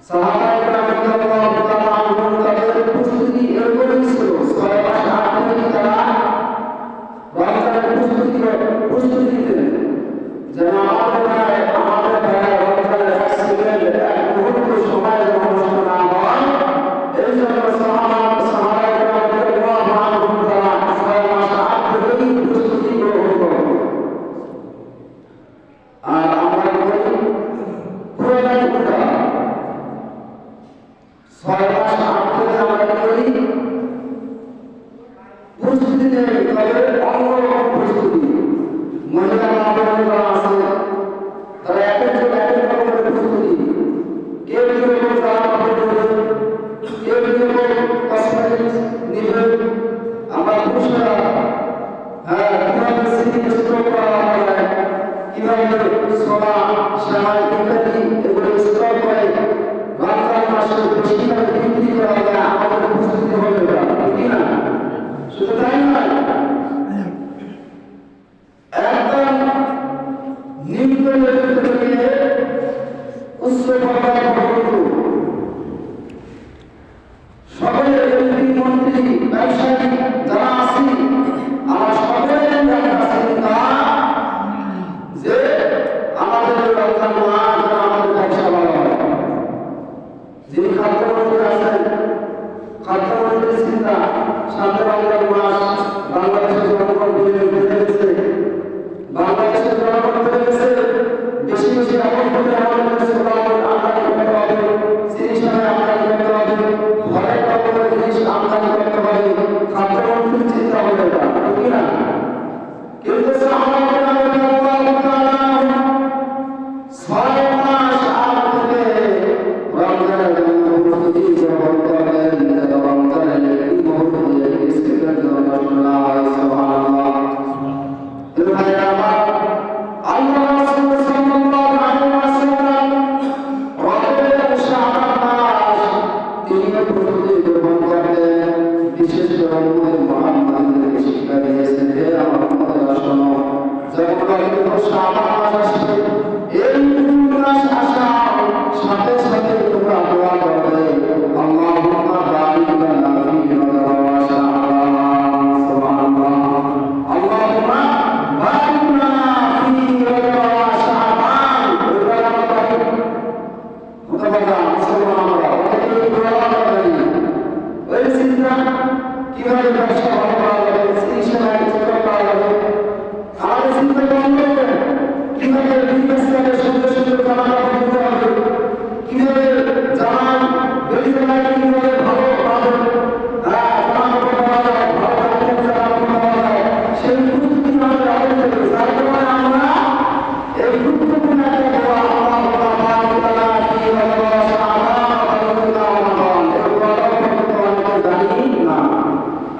সাহাবায়ে কেরাম রাদিয়াল্লাহু তাআলা আনহু তাদের প্রস্তুতি এরকমই ছিল 6 মাস আগে থেকে তারা রমজানের প্রস্তুতি নিতেন যেন আমাদের ভাই রমজানের এক সেকেন্ড এক মুহূর্ত সময় যেন নষ্ট না হয় এই জন্য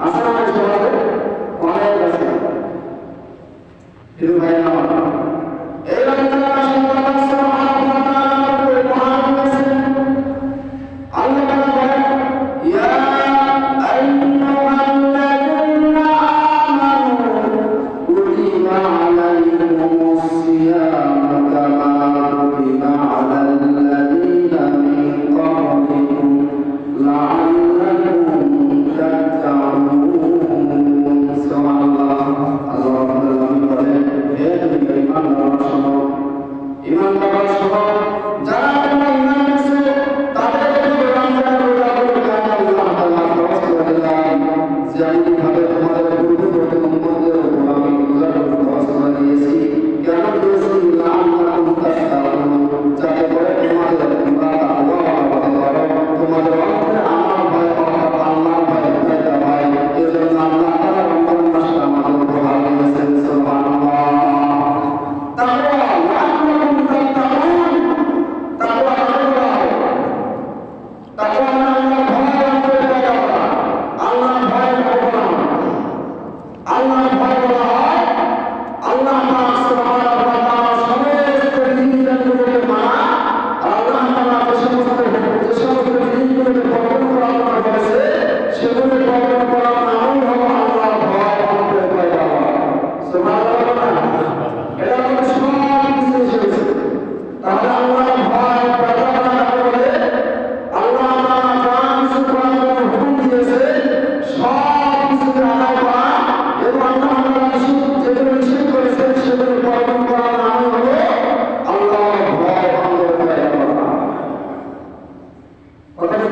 আসলে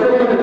আমরা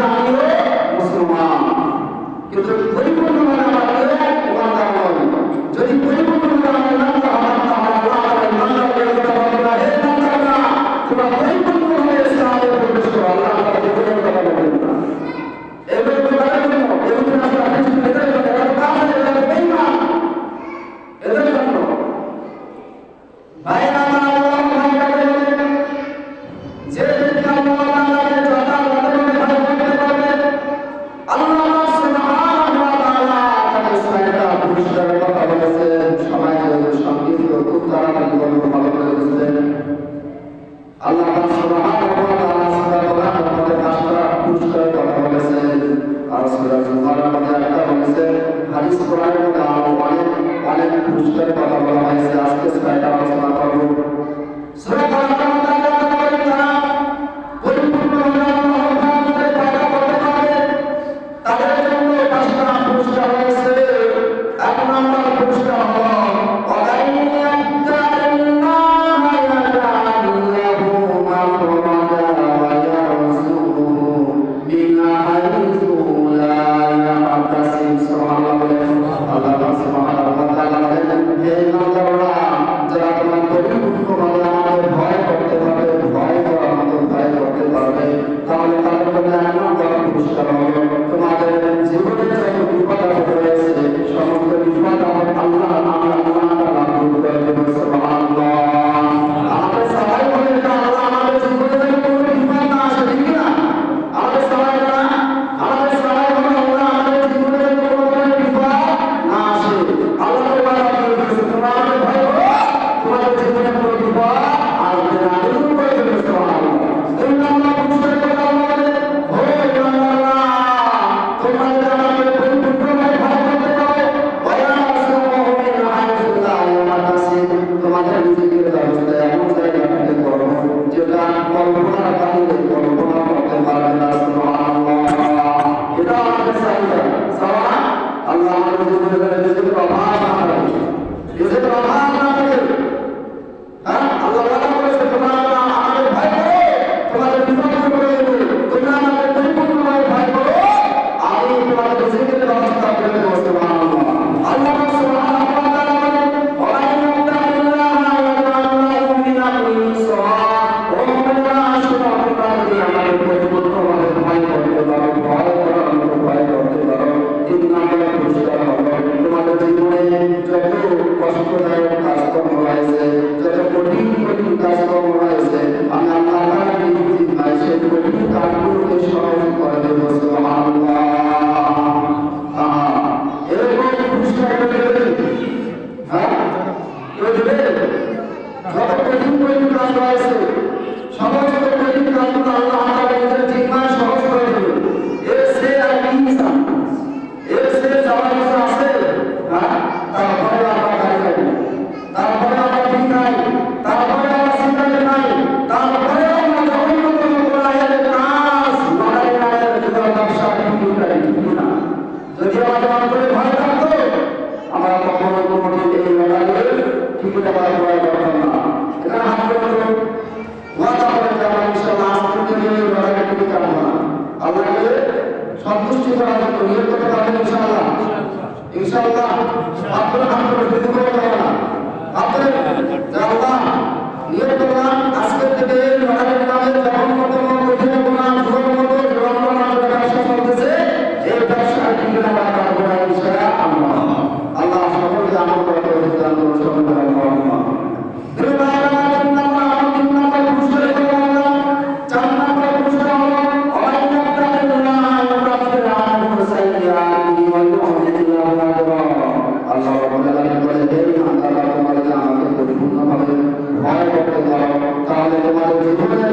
আমিও মুসলমান, কিন্তু পরিপূর্ণভাবে আমাকে ইমানদার নয়। যদি পরিপূর্ণভাবে আমি ইমানদার হতাম তাহলে আল্লাহ তাআলা ইমানদারকে কথা বলবেন না, হে ইমানদাররা তোমরা পরিপূর্ণভাবে ইসলামে প্রবেশ করো, আল্লাহ তাআলা জীবনের কথা বলবেন না। এগুলো তাদের জন্য, এগুলো আসলে খ্রিস্টান এদের জন্য, এরা কাফের, এরা বেঈমান, এদের জন্য। ভাইরা আমার, আল্লাহ ভয় করবে, যে ব্যক্তি আল্লাহ তাআলাকে যথাযথভাবে ভয় করতে পারবে, আল্লাহ সুবহানাহু ওয়া তাআলা তাকে ছয়টা পুরস্কারের কথা বলেছেন। সবাই যদি সংক্ষিপ্ত খুব তাড়াতাড়ি বলবো, ভালো করে বুঝলেন। আল্লাহ সুবহানাহু ওয়া তাআলা সূরা বকরার মধ্যে 5টা পুরস্কারের কথা বলেছেন, আর সূরা জুমারের মধ্যে একটা বলেছেন। হাদিস কোরআনের মধ্যে আরো অনেক পুরস্কারের কথা বলা হয়েছে। আজকে 6টা আলোচনা করব। সূরা বকরার মধ্যে আল্লাহ তাআলা বলেন, যারা পরিপূর্ণভাবে আল্লাহর ইবাদতে পালন করতে পারবে তাদের জন্য 5টা পুরস্কার রয়েছে। 1 নম্বর পুরস্কার হলো ভয় করতে পারো, তাহলে তোমাদের জীবনের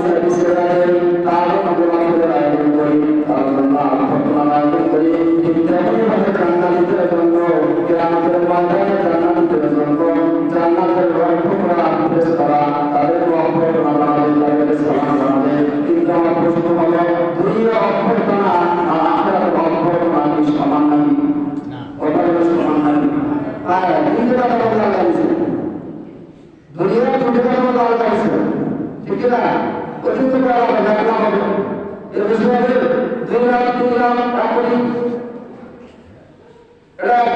সার্ভিস করে তার আমাদের আয়োজন করি তার জন্য ঘটনা আয়োজন করি ঠিক তেমনইভাবে জান্নাতীদের জন্য কিয়ামতের ময়দানে জান্নাতীদের জন্য জান্নাতের রক্ষকরা আদেশ করা তাদের অভ্যর্থনা জানাবে সালাম জানাবে। কিন্তু আমার প্রশ্ন হলো দুনিয়া অভ্যর্থনা আর আখিরাতের অভ্যর্থনা কি সমান নাকি? কথা বলে সমান নাকি? হ্যাঁ, দুইটা কথা বলা যাচ্ছে, দুনিয়া দুটো কথা বলা যাচ্ছে, ঠিক না? অতীত করা হবে না, কেন হবে? এর বিষয়ে 2 লাখ 3 লাখ টাকা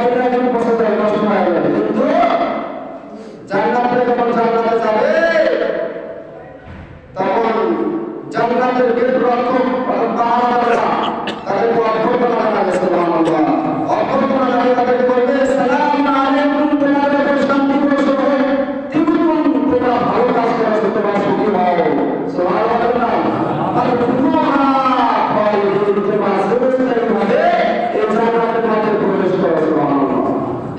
এটা একদিন পছন্দ হয়, নষ্ট হয়ে যাবে। কিন্তু জান্নাতে যখন জান্নাতে যাবে তখন জান্নাতের গেট রক্ষক পাহারাদাররা তাদেরকে অভ্যর্থনা জানাবে, সুবহানাল্লাহ। অভ্যর্থনা জানিয়ে তাদেরকে বলবে সালাম আলাইকুম, তোমাদের উপর শান্তি বর্ষণ হোক, তোমরা ভালো কাজ করেছো, তোমরা সুখী হও, সুবহানাল্লাহ। আর তোমরা এই জান্নাতের মধ্যে প্রবেশ করো, সুবহানাল্লাহ।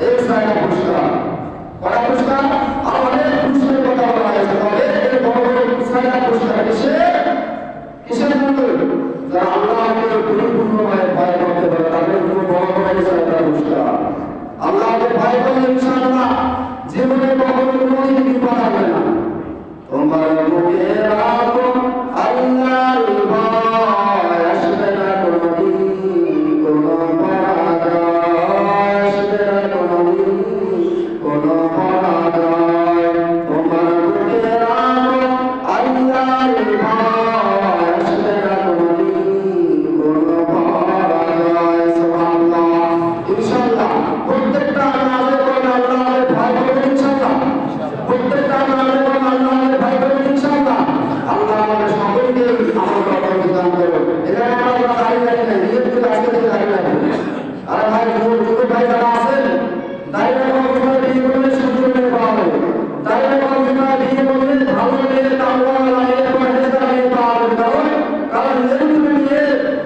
এই সাইডে পুরস্কার করা পুরস্কার আর অনেক পুরস্কারের কথা বলা হয়েছে, তবে এই বড় বড় পুরস্কার পুরস্কার কিসের জন্য? যারা আল্লাহকে পরিপূর্ণভাবে ভয় করতে পারে তাদের জন্য বড় বড় পুরস্কার। আল্লাহকে ভয় করলে ইনশাআল্লাহ জীবনে কখনো কোনো বিপদ হবে না। তোমার মুখে রাখো আল্লাহর ভয়, আসবে না কোনোদিন কোনো পরাজয়, আসবে না কোনোদিন কোনো পরাজয়। তোমার মুখে রাখো আল্লাহর ভয়, আসবে না কোনোদিন কোনো পরাজয়, সুবহানাল্লাহ। ইনশাআল্লাহ প্রত্যেকটা নামাজে পড়ে আল্লাহর ভয় করবে, ইনশাআল্লাহ প্রত্যেকটা নামাজে পড়ে আল্লাহর ভয় করবে, ইনশাআল্লাহ। আল্লাহ আমাদের সকলকে আমল করার বিধান করুন। এখানে আমরা দাঁড়িয়ে নাই, নিয়ত করে আজকে থেকে দাঁড়িয়ে রাখবো। আর ভাই যুবক ভাই যারা আছেন, দাঁড়িয়ে রাখার সময় বিয়ে করলে সুন্দর মেয়ে পাওয়া যাবে, দাঁড়িয়ে রাখার সময় বিয়ে করলে ভালো মেয়ে তাকওয়া মেয়ে পরহেজগার মেয়ে পাওয়া যাবে। কারণ এরকম মেয়ে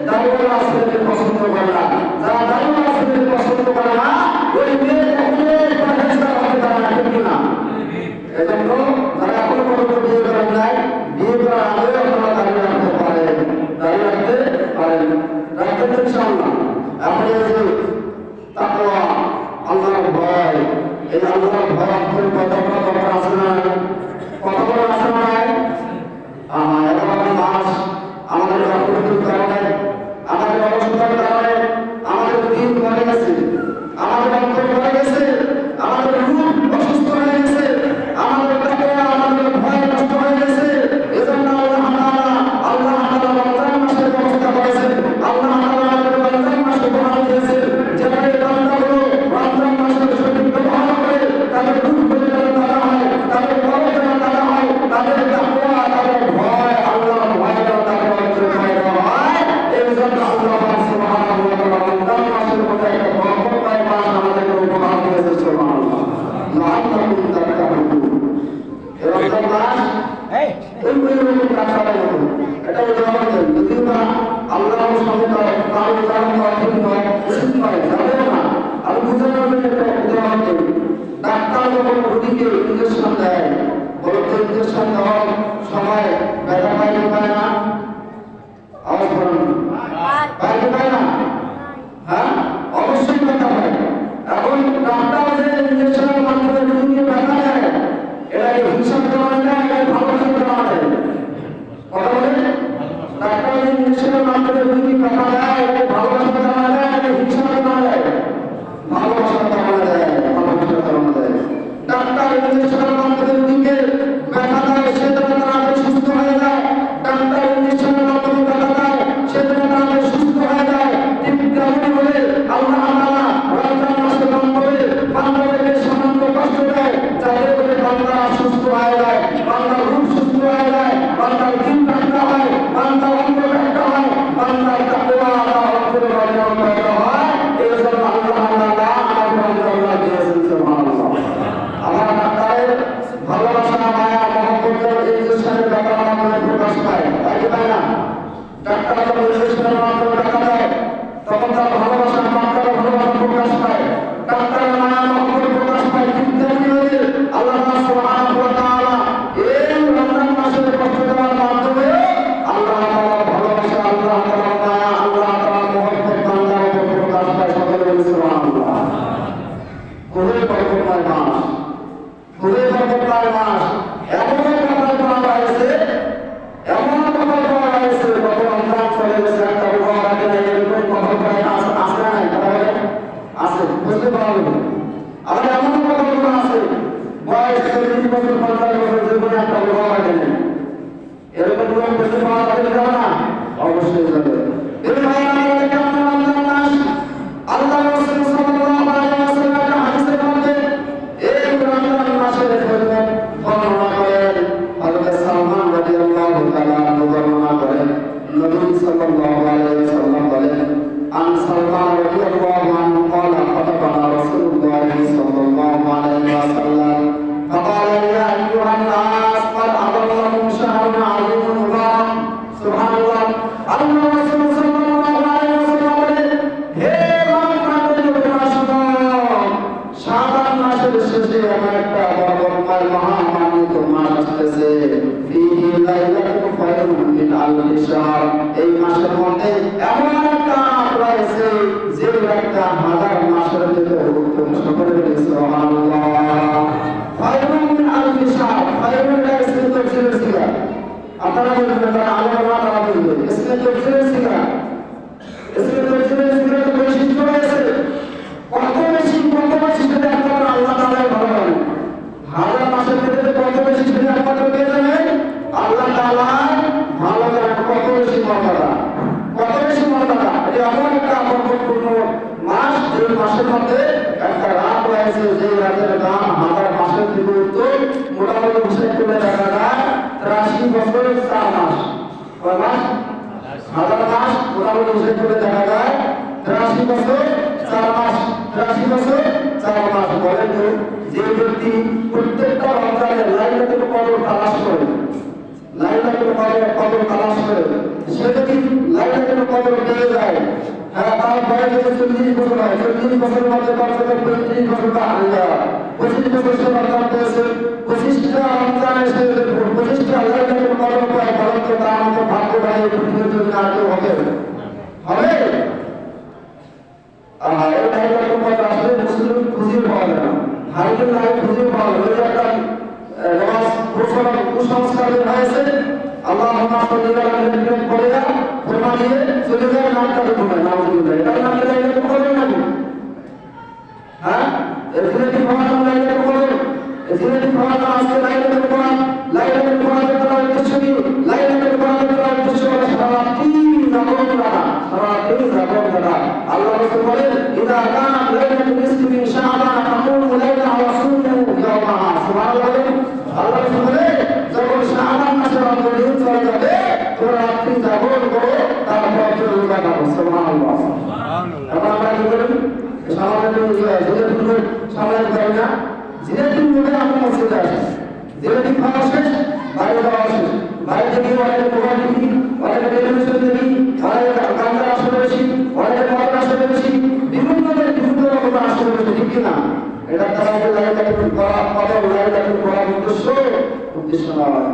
দাঁড়িয়ে আসলে পছন্দ করে না, যারা দাঁড়িয়ে আসলে পছন্দ করে না ওই মেয়ে কখনো পরহেজগার হতে পারে না, ঠিক না? এজন্য যারা এখনো পর্যন্ত বিয়ে করেন নাই, বিয়ে করার আগে আপনারা দাঁড়িয়ে রাখতে পারেন, দাঁড়িয়ে রাখতে পারেন, রাখবেন ইনশাআল্লাহ। এখন এই যে তাকওয়া, আল্লাহর ভয়, এই আল্লাহর ভয় আপনাদের কথা বলা দরকার আছে না? কথা বলা আছে না? এরকম মাস আমাদের অপরিচিত কারণে, আমাদের অবসর কারণে আমাদের দিন মরে গেছে, আমাদের অন্তর মরে গেছে, আমাদের রূপ অসুস্থ হয়ে গেছে, আমাদের তাকওয়া আমাদের ভয় নষ্ট হয়ে গেছে। এজন্য আল্লাহ রমজান মাসের ব্যবস্থা করেছেন, আল্লাহ আমাদের রমজান মাসে উপহার দিয়েছেন, যেখানে বান্দাগুলো রমজান মাসের সঠিক ব্যবহার করে তাদের রূপ পরিচালনা করা হয়, তাদের পড়াশোনা করা হয়, তাদের তাকওয়া তাদের ভয় আল্লাহর ভয় তাদের অন্তরে ভয় দেওয়া হয়। এই জন্য আল্লাহ সুবহানাহু ওয়া তাআলা রমজান মাসের মধ্যে একটা বরকতময় মাস আমাদেরকে উপহার দিয়েছেন, সুবহানাল্লাহ। লাআল্লাকুম তাত্তাকুন। এই রমজান মাস ওই কাজ করা যাবে, এটা উদাহরণ দেন। যদিও না আল্লাহর সঙ্গে তার উদাহরণ অর্থ নয়, উচিত নয়, যাবে না। আমি বুঝানোর জন্য একটা উদাহরণ দেই। ডাক্তার যখন রোগীকে ইঞ্জেকশন দেয়, বলো তো ইঞ্জেকশন দেওয়ার সময় ব্যথা পায় কি পায় না? আওয়াজ করেন, পায় কি পায় না? হ্যাঁ, অবশ্যই ব্যথা পায়। এখন ডাক্তার যে ইঞ্জেকশনের মাধ্যমে রোগীকে ব্যথা দেয়, এটাকে হিংসার কারণে দেয়, এটাকে ভালোবাসার কারণে দেয়? কথা বলে ডাক্তার ইঞ্জেকশনের মাধ্যমে রোগীকে ব্যথা দেয়, এটাকে ভালোবাসার কারণে দেয়, এটাকে হিংসার কারণে দেয়? ভালোবাসার কারণে দেয়, ভালোবাসার কারণে দেয়। ডাক্তার ইঞ্জেকশনের মাধ্যমে রোগীকে ব্যথা দেয়, সে যেন তাড়াতাড়ি সুস্থ হয়ে যায়। ডাক্তার ইঞ্জেকশনের মাধ্যমে ব্যথা দেয়, সে যেন তাড়াতাড়ি সুস্থ হয়ে যায়। ঠিক তেমনি বলে আল্লাহ তাআলা রমজান মাসে বান্দাদেরকে সামান্য কষ্ট দেয়, যাতে করে বান্দা সুস্থ হয়ে যায়, বান্দার রূপ সুস্থ হয়ে যায়, বান্দার দিন ঠান্ডা হয়, বান্দার অন্তর ঠান্ডা হয়, বান্দার তাকওয়া অন্তরে পয়দা হয়। এই জন্য আল্লাহ আমাদের রমজান দিয়েছেন, সুবহানাল্লাহ। আমার ডাক্তারের ভালোবাসা মায়া মহব্বতের ইনজেকশনের ব্যাপারে আমাদের প্রকাশ পায়, তাই কি তাই না? ডাক্তার যখন ইনজেকশনের মাধ্যমে দেখা দেয় তখন তার ভালোবাসা ডাক্তারের ভালোবাসা প্রকাশ পায়, ডাক্তারের মায়া মহব্বত প্রকাশ পায়। ঠিক তেমনি আল্লাহ সুবহানাহু ওয়া তাআলা এই রমজান মাসের কষ্ট দেওয়ার মাধ্যমে এরকম লোক বেশি পাওয়া যাবে না? অবশ্যই যাবে। এই ভাই আমাদের কেমন রমজান মাস, আল্লাহ রাসূল সাল্লাল্লাহু আলাইহি ওয়াসাল্লাম হাদিসের মধ্যে এই রমজান মাসের ফজিলত বর্ণনা করেন। হযরত সালমান রাদিয়াল্লাহু তাআলা আনহু বর্ণনা করেন, নবী সাল্লাল্লাহু আলাইহি ওয়াসাল্লাম বলেন, আন সালমান রাদিয়াল্লাহু আনহু قال خطبنا رسول الله صلى الله عليه وسلم فقال يا ايها الناس قد اضلكم شهر عظيم مبارك سبحان الله আল্লাহ রাসূল সাল্লাল্লাহু আলাইহি ওয়াসাল্লাম বলেন, হে মুহাম্মদের উম্মত, শাবান মাসের শেষে এমন একটা বরকতময় মহামান্বিত মাস আসতেছে, ফিহি লাইলাতুল খায়রুম মিন আলফি শাহর। এই মাসের মধ্যে এমন একটা রাত রয়েছে যে একটা হাজার মাসের থেকে উত্তম। সকলে বলি সুবহানাল্লাহ। খায়রুম মিন আলফি শাহর, খায়রুম এর ইসম তাফসীরের সিগা। আপনারা বলবেন তারা আলেমরা তারা বলবেন ইসম তাফসীরের সিগা। ইসম তাফসীরের সিগা তো বৈশিষ্ট্য রয়েছে, কত বেশি সেটা একমাত্র আল্লাহ তাআলাই ভালো জানেন। হাজার মাসের ভিতরে কত বেশি সেটা একমাত্র কে জানেন? আল্লাহ তাআলাই ভালো জানেন। কত বেশি মর্যাদা, কত বেশি মর্যাদা। এটা এমন একটা বরকতপূর্ণ মাস, যে মাসের মধ্যে একটা রাত রয়েছে, যে রাতের দাম হাজার মাসের থেকে উত্তম। মোটামুটি হিসাব করে দেখা যায় 83 বছর 4 মাস। কয় মাস? হাজার মাস মোটামুটি হিসাব করে দেখা যায় 83 বছর 4 মাস। 83 বছর 4 মাস। বলেন তো, যে ব্যক্তি প্রত্যেকটা রমজানে লাইলাতুল কদর তালাশ করে, লাইলাতুল কদর তালাশ করে, সে যদি লাইলাতুল কদর পেয়ে যায়, হ্যাঁ, তার বয়স যদি 40 বছর হয়, 40 বছরের মধ্যে 35 বছর আল্লাহ 25 বছর সে রমজান পেয়েছে, 25টা রমজানে সে 25টা লাইলাতুল কদর পায়। বলেন তো, তার মতো ভাগ্যবান এই পৃথিবীর জন্য আর কেউ হবে? হবে? এই লাইলাতুল কদর আসলে মুসলিম খুঁজে পাওয়া যায় না, হারিকেন নাই খুঁজে পাওয়া যায়। ওই একটা নামাজ কুসংস্কার হয়েছে, আল্লাহুম্মা সাল্লি আলা মুহাম্মাদ পড়ে যা, ফরমা দিয়ে চলে যায়, নামটা ঘুমায়, নাউযুবিল্লাহ। এটা নাম লাইলাতুল কদর নাকি? হ্যাঁ, এখানে কি ভাবা লাইলাতুল কদর? এখানে কি ভাবা আজকে লাইলাতুল কদর, লাইলাতুল কদর করার উদ্দেশ্য কি? লাইলাতুল কদর করার উদ্দেশ্য হলো সারাদিন জাগরণ করা, সারাদিন জাগরণ করা। আল্লাহ রাসূল বলেন, ইযা কানা লাইলাতুল নিসফি মিন শাবান ফাকুমু লাইলা ওয়া সুমু ইয়াওমাহা। সুবহানাল্লাহ। আল্লাহ রাসূল বলেন, যখন শাবান মাসের অন্তর্ভুক্ত চলে যাবে, তোমরা রাত্রি জাগরণ করো, তারপর রোজা রাখো। সুবহানাল্লাহ। এখন আমরা কি করি? সামান্য জিলেটিন সামলাতে পারি না। জিলেটিন মধ্যে আমরা মসজিদে আসি, জিলেটিন খাওয়া শেষ, বাইরে যাওয়া শেষ, বাইরে গিয়ে অনেক মোবাইল দেখি, অনেক টেলিভিশন দেখি, অনেক গানটা আসলে বেশি, অনেক মদ আসলে বেশি, বিভিন্ন রকম আসলে বেশি, ঠিক কিনা? এটা তারা লাইলাতুল কদর লাইলাতুল কদর উদ্দেশ্য নয়।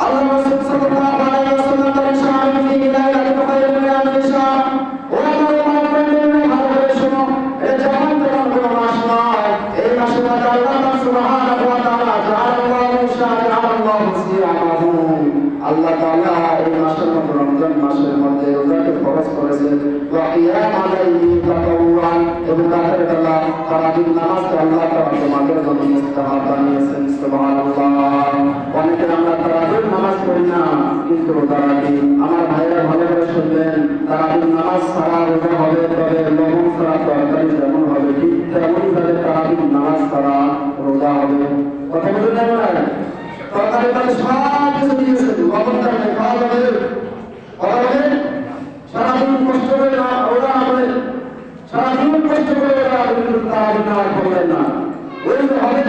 আল্লাহ রাসূল সাল্লাল্লাহু আলাইহি ওয়াসাল্লাম বলেন, শাআরু ফি লাইলাতুল কদর মিন আলফি শাহর। ও আমার মুমিন, ভালোভাবে শোনো, এটা যেমন তেমন কোনো মাস নয়। এই মাসের মধ্যে আল্লাহ সুবহানাহু ওয়া তাআলা জাআলাল্লাহু শাহরান আল্লাহু সিয়ামাহু। আল্লাহ তাআলা এই মাসের মধ্যে, রমজান মাসের মধ্যে রোজাকে ফরজ করেছেন। ওয়া কিয়াম আলাইহি তাতাওয়ান, এবং রাতের বেলা তারাবির নামাজকে আল্লাহ তাআলা তোমাদের জন্য মুস্তাহাব বানিয়েছেন। সুবহানাল্লাহ। অনেকে আমরা তারাবির নামাজ পড়ি না, কিন্তু রোজা রাখি। আমার ভাইরা ভালো করে শুনবেন, তারাবির নামাজ ছাড়া রোজা হবে, তবে লবণ ছাড়া তরকারি যেমন হবে, ঠিক তেমনই ভাবে তারাবির নামাজ ছাড়া রোজা হবে। কথা বলতে যাবো না, তরকারি তাহলে সব কিছু দিয়েছে, লবণ থাকবে, খাওয়া যাবে, কথা বলেন। সারাদিন কষ্ট করে রোজা হবে, সারাদিন কষ্ট করে রোজা হবে, কিন্তু তারাবির নামাজ পড়বেন না। ওই হবে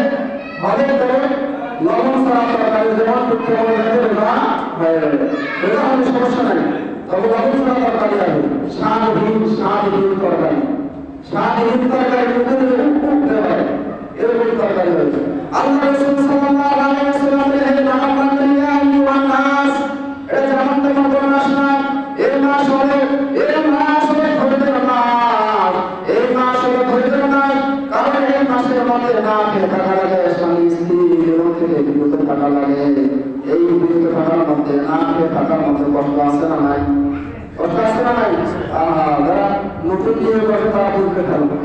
হবে তবে লবণ ছাড়া তরকারি যেমন করতে হবে, রোজা হয়ে যাবে, রোজা হলে সমস্যা নাই। তবে লবণ ছাড়া তরকারি হবে, স্বাদহীন তরকারি, স্বাদহীন তরকারি মুখে দিলে উঠতে হয়, এরকম তরকারি হয়েছে। আল্লাহ রাসূল সাল্লাল্লাহু আলাইহি ওয়াসাল্লাম বলেন, আমার বান্দারা আইয়ুহান নাস, এটা যেমন তেমন কোনো মাস না। এই মাস হলো ধৈর্যের মাস, এই মাস হলো ধৈর্যের মাস। কারণ এই মাসের মধ্যে না খেয়ে থাকা লাগে, স্বামী স্ত্রী বিরোধ থেকে বিরত থাকা লাগে। এই বিরত থাকার মধ্যে, না খেয়ে থাকার মধ্যে কষ্ট আছে না নাই? কষ্ট আছে না নাই? যারা নতুন বিয়ে করছে তারা বুঝতে থাকবে,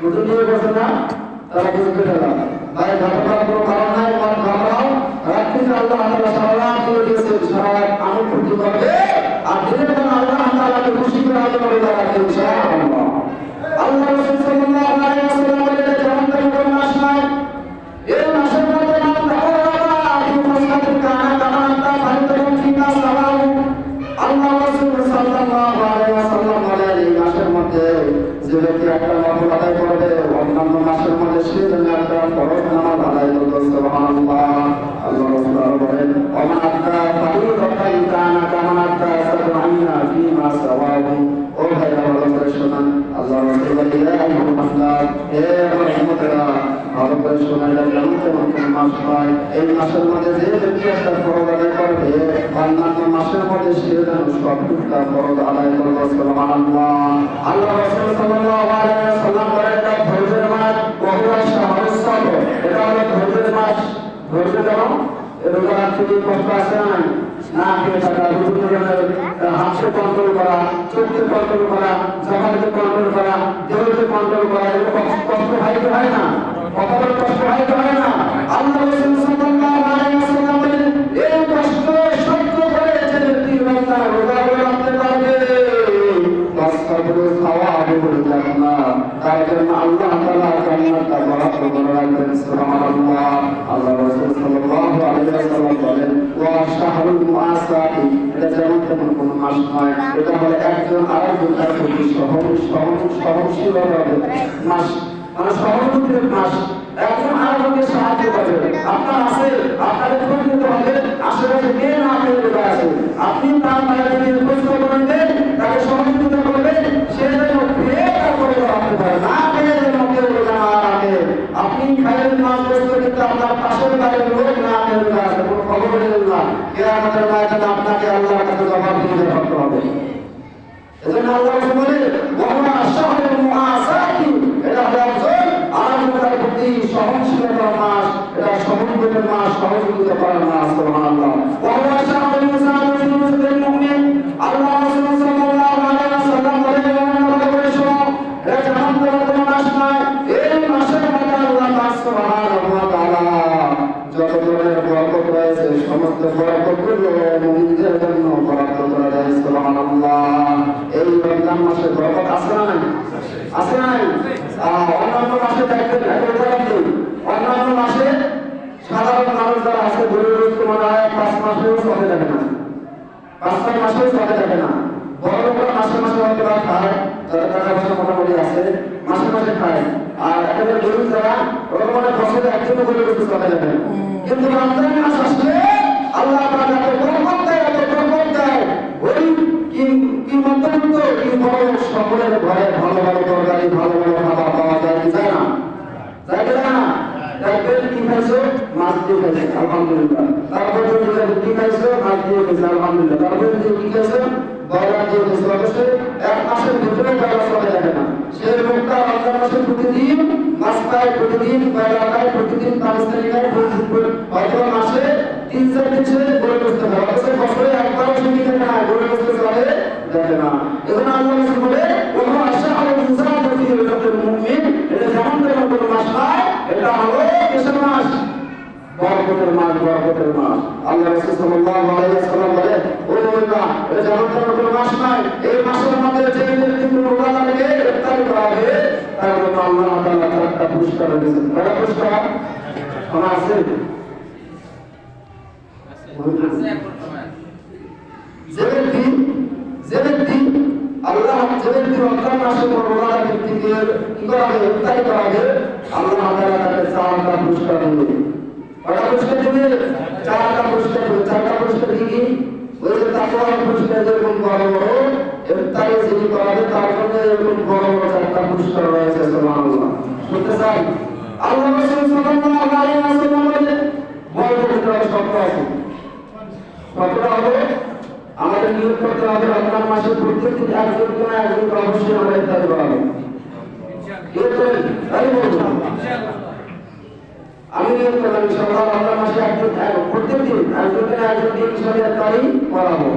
নতুন বিয়ে করছে না তারা বুঝতে থাকা। তাই ঘটনার কোনো কারণ নাই, ঘটনাও রাত্রিতে আল্লাহ সারা রাত দিয়ে দিয়েছে, সারা তেমন কোনো মাস নয়। এই মাসের মধ্যে যে ব্যক্তি একটা ফরজ আদায় করবে অন্যান্য মাসের মধ্যে সে যেন সবটুকটা ফরজ আদায় করবে। সুবহানাল্লাহ। আল্লাহ রাসূল সাল্লাল্লাহু আলাইহি ওয়াসাল্লাম বলেন, এটা ধৈর্যের মাস, ওহুয়া শাহরুস সবর। এটা হলো ধৈর্যের মাস। ধৈর্য যেমন রোজা রাখতে কষ্ট আছে না, না খেয়ে থাকা, হাতকে কন্ট্রোল করা, চোখকে কন্ট্রোল করা, জবানকে কন্ট্রোল করা, দেহকে কন্ট্রোল করা, এরকম কষ্ট হাইতে হয় না, কপালের কষ্ট হাইতে হয় না। আল্লাহ রাসূল সাল্লাল্লাহু আলাইহি ওয়াসাল্লাম বলেন, এই কষ্ট সহ্য করে যে ব্যক্তি রোজা রাখতে পারবে তাসসাবরু সাওয়াবুল জান্নাহ, তার জন্য আল্লাহ তাআলা জান্নাতটা বরাদ্দ করে রাখবেন। সুবহানাল্লাহ। আল্লাহ রাসূল সাল্লাল্লাহু আলাইহি ওয়াসাল্লাম বলেন, ওয়া শাহরুল মুআসাতি, এটা যেমন তেমন কোনো মাস নয়। এটা হলো একজন আরেকজনের প্রতি সহনশীল হবে মাস, মানে সহানুভূতির মাস। একজন আরেকজনকে সাহায্য করবে। আপনার আছে, আপনাদের খোঁজ নিতে হবে, আশেপাশে কে না পেয়ে রোজা আছে, আপনি তার বাইরে গিয়ে খোঁজ খবর নেবেন, তাকে সহযোগিতা করবেন, সে যেন পেয়ে তারপরে রাখতে পারে, না পেয়ে যেন কেউ রোজা না রাখে। আপনি খাইলেন মাছ বসতে, কিন্তু আপনার পাশের বাড়ির লোক না পেয়ে রোজা আছে, কোনো খবর নেবেন না। কিয়ামতের ময়দানে আপনাকে আল্লাহর কাছে জবাবদিহি করতে হবে। এজন্য আল্লাহ রাসূল বলে, ওয়া শাহরুল মুআসাতি, এটা হলো একজন আরেকজনের প্রতি সহনশীলতার মাস, এটা সহযোগিতার মাস, সহযোগিতা করার মাস। সুবহানাল্লাহ। ওয়া শাহরুল মুসাফিরিল মুমিন, আল্লাহ রাসূল সাল্লাল্লাহু আলাইহি ওয়াসাল্লাম বলেন, এটা জাহান্নামের কোনো মাস নয়। এই মাসের মধ্যে আল্লাহ পাক সুবহানাহু ওয়া তাআলা যত ধরনের বরকত রয়েছে সমস্ত বরকতগুলো মুমিনদের জন্য বরাদ্দ করা যায়। সুবহানাল্লাহ। এই রমজান মাসে বরকত আছে না নাই? আছে না নাই? অন্যান্য মাসে দেখবেন, অন্যান্য মাসে সাধারণ মানুষ যারা আছে গরিব মনে হয় 5 মাসেও চলে যাবে না, 5 মাসেও চলে যাবে না। বড় লোকরা মাসে মাসে হয়তো খায়, যারা টাকা পয়সা মোটামুটি আছে মাসে মাসে খায়, আর একেবারে গরিব যারা ওরা মানে বছরে একজনও গরিব চলে যাবে। কিন্তু রমজান মাস আসলে আল্লাহ পাক এত বরকত দেয়, এত বরকত দেয়, ওই কি মধ্যবিত্ত কি বড় সকলের ঘরে ভালো ভালো তরকারি, ভালো ভালো খাবার পাওয়া যায় কি যায় না? যায় কি যায় না? দেখবেন কি খাইছো, মাছ দিয়ে খাইছে, আলহামদুলিল্লাহ। তারপরে কি খাইছো, মাছ দিয়ে খাইছে, আলহামদুলিল্লাহ। তারপরে কি খাইছো, বয়লা দিয়ে খাইছো। অবশ্যই 1 মাসের ভিতরে বয়লা চলে যাবে না। সে লোকটা রমজান মাসে প্রতিদিন মাছ খায়, প্রতিদিন বয়লা খায়, প্রতিদিন পাকিস্তানি খায়, হয়তো মাসে 3-4 দিন সে গড়ে বসতে পারে, অবশ্যই বছরে একবারও সে কি থাকে না, গড়ে বসতে চলে যাবে না। এজন্য আল্লাহ রাসূল বলে, ওয়া শাহরুল মুসাফিরিল মুমিন, এটা যেমন তেমন কোনো মাস নয়, এটা হলো কিসের মাস? বরকতের মাস, বরকতের মাস। আল্লাহ রাসূল সাল্লাল্লাহু আলাইহি ওয়াসাল্লাম বলে, ও বান্দা, এটা যেমন তেমন কোনো মাস নয়। এই মাসের মধ্যে যে ব্যক্তি রোজা রাখে ইফতারি করাবে, তার জন্য আল্লাহ তাআলা একটা পুরস্কার দিয়েছেন। কয়টা পুরস্কার? শোনা আছে? যে ব্যক্তি আল্লাহ রমজান মাসে রোজা ব্যক্তিকে কি করাবে, ইফতারি করাবে, আল্লাহ তাআলা তাকে 4টা পুরস্কার দেবে। কয়টা পুরস্কার দেবে? 4টা পুরস্কার দেবে। 4টা পুরস্কার কি? ওই যে তাকওয়ার পুরস্কার যেরকম বড় বড়, ইফতারি যিনি করাবে তার জন্য এরকম বড় বড় 4টা পুরস্কার রয়েছে। সুবহানাল্লাহ। শুনতে চাই? আল্লাহ রাসূল সাল্লাল্লাহু আলাইহি ওয়াসাল্লাম বলেন, বড় বড় শব্দ আছে, কতটা হবে? আমাদের নিয়োগ করতে হবে রমজান মাসে প্রত্যেকদিন একজন করে অবশ্যই আমরা ইফতার করাবো। আমি নিয়োগ করলাম ইনশাআল্লাহ রমজান মাসে প্রত্যেকদিন একজন করে ইফতারি করাবো।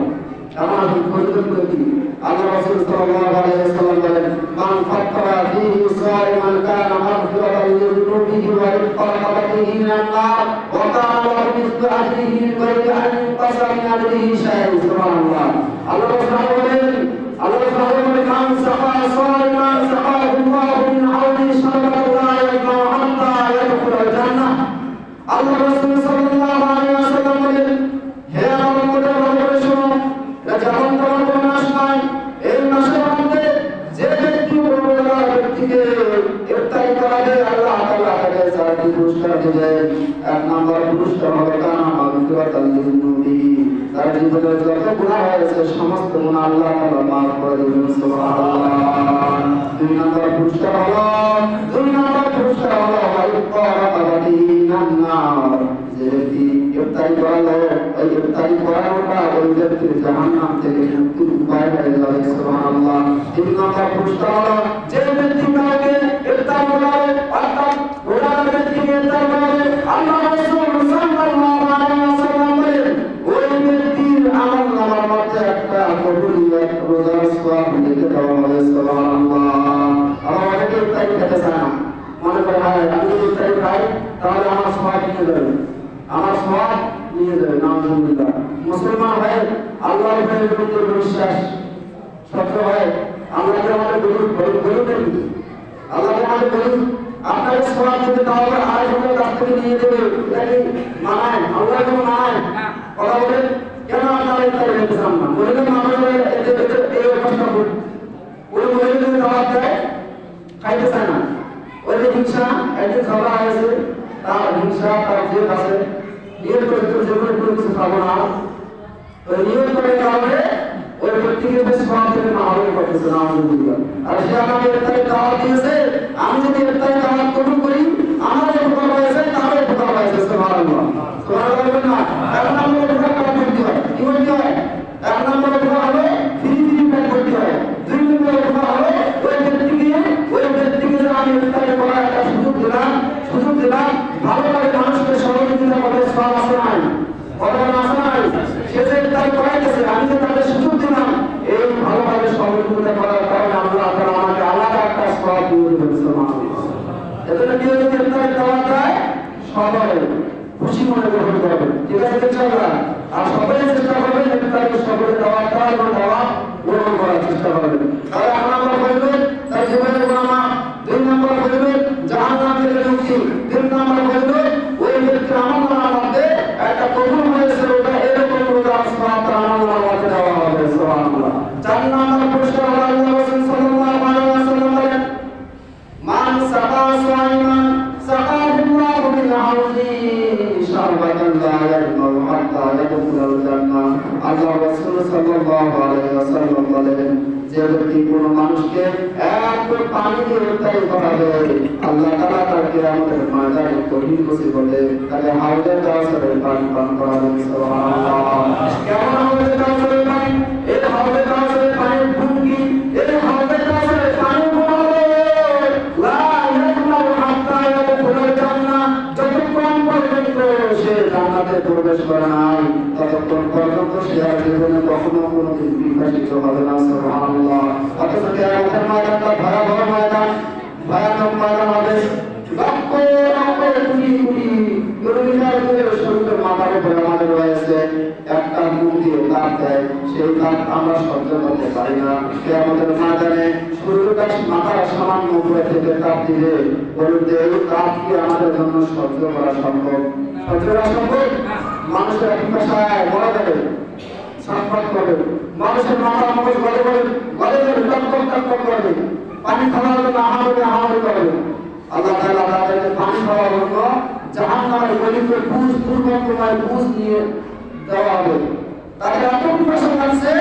আমার প্রত্যেকদিন আল্লাহ রাসূল সাল্লাল্লাহু আলাইহি ওয়াসাল্লাম বলেন, মান ফাত্তারা ফীহি সাইমান কানা মাগফিরাতান লিযুনুবিহি ওয়া ইফতারাতিহি মিনান নার ওয়া কানা লাহু মিসলু আজরিহি গায়রা আন ইনকাসা মিন আজরিহি শাই'আন। সুবহানাল্লাহ। আল্লাহ রাসূল বলেন, মান সাফা সাইমান সাফাহুল্লাহু মিন আউনি শারবাতিল্লাহ ইয়াজমা হাত্তা ইয়াদখুলাল জান্নাহ। আল্লাহ রাসূল সাল্লাল্লাহু আলাইহি ওয়াসাল্লাম বলেন, হে আমার উম্মতের ভালো শোনো, এটা যেমন তেমন কোনো মাস নয়। এই মাসের মধ্যে যে ব্যক্তি রোজা ব্যক্তিকে ইফতারি করাবে, আল্লাহ তাআলা তাকে 4টি পুরস্কার দেবেন। 1 নম্বর পুরস্কার হবে কানা মাগফিরাতাল লিযুনুবিহি, তার জীবনে যত গুনাহ হয়েছে সমস্ত গুনাহ আল্লাহ তাআলা মাফ করে দিবেন সুবহানাল্লাহ। দুই নম্বর পুরস্কার হলো যে ব্যক্তি ইফতারি করালো ওই ইফতারি করানোটা ওই ব্যক্তির জাহান্নাম থেকে মুক্তির উপায় হয়ে যাবে সুবহানাল্লাহ। তিন নম্বর পুরস্কার হলো যে ব্যক্তি কাউকে ইফতার করাবে অর্থাৎ রোজার ব্যক্তিকে ইফতার করাবে আল্লাহ রাসূল সাল্লাল্লাহু আলাইহি ওয়াসাল্লাম বলেন ওই ব্যক্তির আমলনামার মধ্যে একটা কবুলিয়ত রোজার সওয়াব লিখে দেওয়া হবে সুবহানাল্লাহ। আমরা অনেকে ইফতারি খেতে চাই না, মনে করে ভাই আমি যদি ইফতারি খাই তাহলে আমার সওয়াব নিয়ে যাবে, আমার সওয়াব নিয়ে যাবে। নাউজুবিল্লাহ। মুসলমান ভাই আল্লাহর উপরে পূর্ণ বিশ্বাস সত্য ভাই আল্লাহকে আমাদের বলুন আল্লাহকে আমাদের বলুন আপনাকে সওয়াব দিতে তাহলে আরেকজনের কাছ থেকে নিয়ে দেবে, এটা কি মানায়? আল্লাহ কোনো মানায়? কথা বলেন কেন আপনারা ইফতারি খেতে চান না? বললেন আমাদের এই অবস্থা ওই মহিলাদের দাওয়াত দেয় খাইতে চায় না, ওই যে হিংসা একদিন ঝগড়া হয়েছে তার হিংসা তার যে আছে নিয়ত করে জীবনে কোনো কিছু খাবো না, ওই নিয়ত করে কারণে ওই ব্যক্তিকে বেশ সওয়াব থেকে মাহরুম করতেছে নাউজুবিল্লাহ। আর সে আমাকে ইফতারি দাওয়াত দিয়েছে, আমি যদি ইফতারি দাওয়াত কবুল করি আমার উপকার হয়েছে তারও উপকার হয়েছে সুবহানাল্লাহ। সুবহানাল্লাহ বলবেন না? এক নম্বরে উপকার করতে হয়, কি করতে হয়? এক নম্বরে উপকার হলো ফ্রি পেট করতে হয়। দুই নম্বরে উপকার হলো ওই ব্যক্তিকে যে আমি ইফতারি করার একটা সুযোগ দিলাম ভালোভাবে মানুষকে সহযোগিতা করে সওয়াব আছে নাই? কথা আছে নাই? সে যে ইফতারি করাইতেছে আমি যে তাদের সুযোগ দিলাম এই ভালোভাবে সহযোগিতা করার কারণে আল্লাহ তাআলা আমাকে আলাদা একটা সওয়াব দিয়ে দিবেন সুবহানাল্লাহ। এজন্য কেউ যদি ইফতারি দাওয়াত দেয় সবাই খুশি মনে গ্রহণ করবে, ঠিক আছে ইনশাআল্লাহ। আর সবাই চেষ্টা করবেন ইফতারি সকলে দাওয়াত দেওয়া এবং দাওয়াত গ্রহণ করার চেষ্টা করবেন। তাহলে এক নম্বর হইবে তার জীবনের গুনাহ, দুই নম্বর হইবে জাহান্নাম থেকে মুক্তি, তিন নম্বর হইবে ওই ব্যক্তির আমলনামার মধ্যে একটা কবুল হয়েছে ওটা এরকম রোজার সওয়াব তার আমলনামার মধ্যে দেওয়া হবে সুবহানাল্লাহ। চার নম্বর পুরস্কার হলো আল্লাহ রাসূল সাল্লাল্লাহু আলাইহি ওয়াসাল্লাম বলেন মান সাকা সাইমান সাকাহুল্লাহু মিন হাউজি শারবাতান লা ইয়াজমাউ হাত্তা ইয়াদখুলাল জান্নাহ। আল্লাহ রাসূল সাল্লাল্লাহু আলাইহি ওয়াসাল্লাম বলেন যে ব্যক্তি কোনো মানুষকে এক পানি দিয়ে ইফতারি করাবে আল্লাহ তাআলা তার কিয়ামতের ময়দানে কঠিন মুসিবতে তাকে হাউজে কাউসারের পানি পান করাবেন সুবহানাল্লাহ। কেমন হাউজে কাউসারের পানি? এই হাউজে কাউসারের পানির গুণ কি? এই হাউজে কাউসারের পানির গুণ হলো লা ইয়াজমাউ হাত্তা ইয়াদখুলাল জান্নাহ। যতক্ষণ পর্যন্ত সে জান্নাতে প্রবেশ করে নাই ততক্ষণ পর্যন্ত সে আর জীবনে কখনো কোনোদিন বিভাজিত হবে না সুবহানাল্লাহ। অথচ কিয়ামতের ময়দানটা ভয়াবহ ময়দান, ভয়ানক ময়দান হবে। লক্ষ লক্ষ কোটি কোটি কিলোমিটার দূরে সূর্যের মাথার উপরে আমাদের রয়েছে একটা মুখ দিয়ে তাপ দেয়, সেই তাপ আমরা সহ্য করতে পারি না। কিয়ামতের ময়দানে সূর্যটা মাথার সামান্য উপরে থেকে তাপ দিলে বলুন যে এই তাপ কি আমাদের জন্য সহ্য করা সম্ভব? সহ্য করা সম্ভব? মানুষের পিপাসায় মরা যাবে, ছটফট করবে, মানুষের মাথা মগজ গলে টক করবে, পানি খাওয়ার জন্য আহামরি করবে। আল্লাহ তাআলা তাদেরকে পানি খাওয়ার জন্য জাহান্নামের গলিতে দুর্গন্ধময় বুঝ নিয়ে দেওয়া হবে। তারা এত পিপাসা লাগছে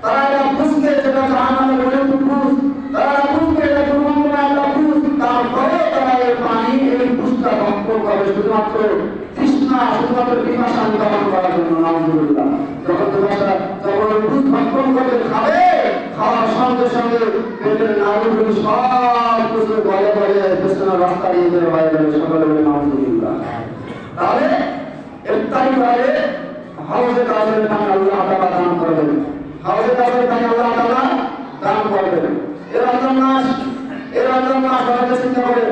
তারা এটা বুঝবে যেটা জাহান্নামের গলিতে বুঝ, তারা বুঝবে এটা দুর্গন্ধময় একটা বুঝ, তারপরে তারা এই পানি এই বুঝটা ভক্ষণ করবে শুধুমাত্র শুধুমাত্র পিপাসা নিবারণ করার জন্য। নাউজুবিল্লাহ। যখন বুঝ ভক্ষণ করবে খাবে, খাওয়ার সঙ্গে সঙ্গে পেটের নাড়িগুলি সব কিছু গলে পেছনের রাস্তা দিয়ে বের হয়ে যাবে। সকলে বলে নাউজুবিল্লাহ। তাহলে ইফতারি করে হাউজে কাউসারের পানি আল্লাহ তাআলা দান করবেন, হাউজে কাউসারের পানি আল্লাহ তাআলা দান করবেন। এর রমজান মাস অনেকে চিন্তা করে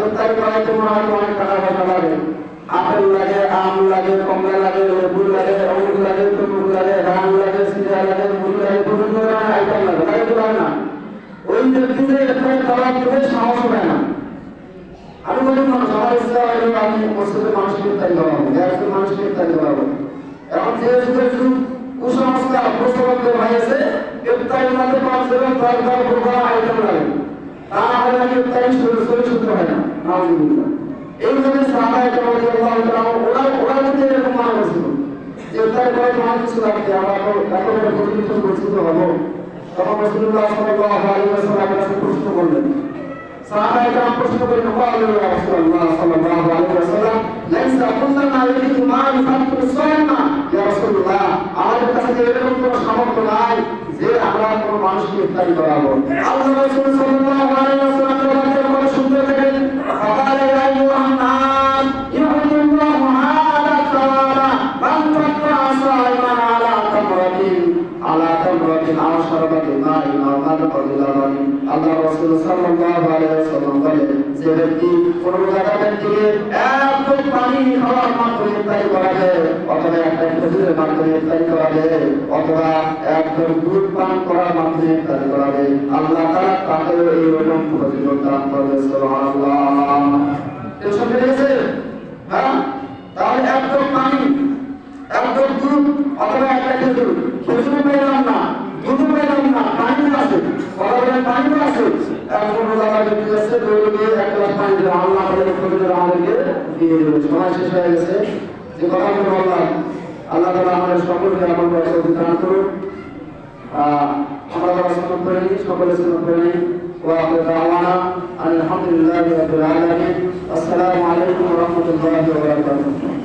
ইফতারি করাইতে মনে হয় অনেক টাকা পয়সা লাগে, আপেল লাগে, আম লাগে, কমলা লাগে, লেবু লাগে, অঙ্গুর লাগে, তরমুজ লাগে, ধান লাগে, সিরা লাগে, মুড়ি লাগে, বিভিন্ন ধরনের আইটেম লাগে, লাগে তো লাগে না? ওই ব্যক্তিতে ইফতারি খাওয়ার দিতে সাহস পায় না। আমি বলি মানুষ আমার ইচ্ছা হলো আমি মসজিদের মানুষকে ইফতারি খাওয়াবো, গ্যাসের মানুষকে ইফতারি খাওয়াবো। এখন যে যুগের যুগ কুসংস্কার প্রচলন হয়েছে ইফতারির মধ্যে 5 ধরনের তরকারি প্রোগ্রাম আইটেম লাগে, তা না হলে নাকি ইফতারি শুরু হয় না। নাউজুবিল্লাহ। এইভাবে সাহাবায়ে কেরাম রাদিয়াল্লাহু তাআলা ওরা কিন্তু এরকম মানুষ ছিল। যে তার বড় তোমার কিছু লাগবে আমরা তো এত বড় পরিচিত হবো তখন রাসূলুল্লাহ সাল্লাল্লাহু আলাইহি ওয়াসাল্লাম কাছে প্রশ্ন করলেন সাহাবায়ে কেরাম প্রশ্ন করেন ইয়া রাসূলুল্লাহ সাল্লাল্লাহু আলাইহি ওয়াসাল্লাম লাইসা কুল্লুনা ইয়ারিদু মা ইফাতু সাইমা ইয়া রাসূলুল্লাহ আমাদের কাছে যে এরকম কোনো সামর্থ্য নাই যে আমরা কোনো মানুষকে ইফতারি করাবো আল্লাহ রাসূল সাল্লাল্লাহু আলাইহি ওয়াসাল্লাম বলেন শুনতে থাকেন ফাকালা ইয়া আইয়ুহান নাস ইউহিল্লাহু হাদা তাআলা মান ফাতরা সাইমান আলা তামরাতিন আও শারবাতিন মাইন আও নাদকাতিন আল্লাহ রাসূল সাল্লাল্লাহু আলাইহি ওয়াসাল্লাম বলেন যে ব্যক্তি কোন জায়গা থেকে এক কাপ পানি খাওয়ার মাধ্যমে ইফতারি করাবে অথবা একটা খেজুরের মাধ্যমে ইফতারি করাবে অথবা এক কাপ দুধ পান করার মাধ্যমে ইফতারি করাবে আল্লাহ তাআলা তাকে এই রকম ফজিলত দান করবে সুবহানাল্লাহ। এই সব বুঝেছে? হ্যাঁ, তাহলে এক কাপ পানি এক কাপ দুধ অথবা একটা খেজুর পেলাম না দুধ পেলাম না পানি আছে পানি আছে এখন জায়গা ব্যক্তি আছে দৌড়ে এক গ্লাস পানি দিয়ে আল্লাহ আমাদেরকে দিয়ে দেবে সময় শেষ হয়ে গেছে যে কথাগুলো বললাম আল্লাহ তাআলা আমাদের সকলকে আমল করার তৌফিক দান করুন। আমরা যারা সুন্নাত করে নিই সকলে সুন্নাত করে নিই ওয়া আখিরু দাওয়ানা আলহামদুলিল্লাহি রাব্বিল আলামিন। আসসালামু আলাইকুম ওয়া রাহমাতুল্লাহি ওয়া বারাকাতুহু।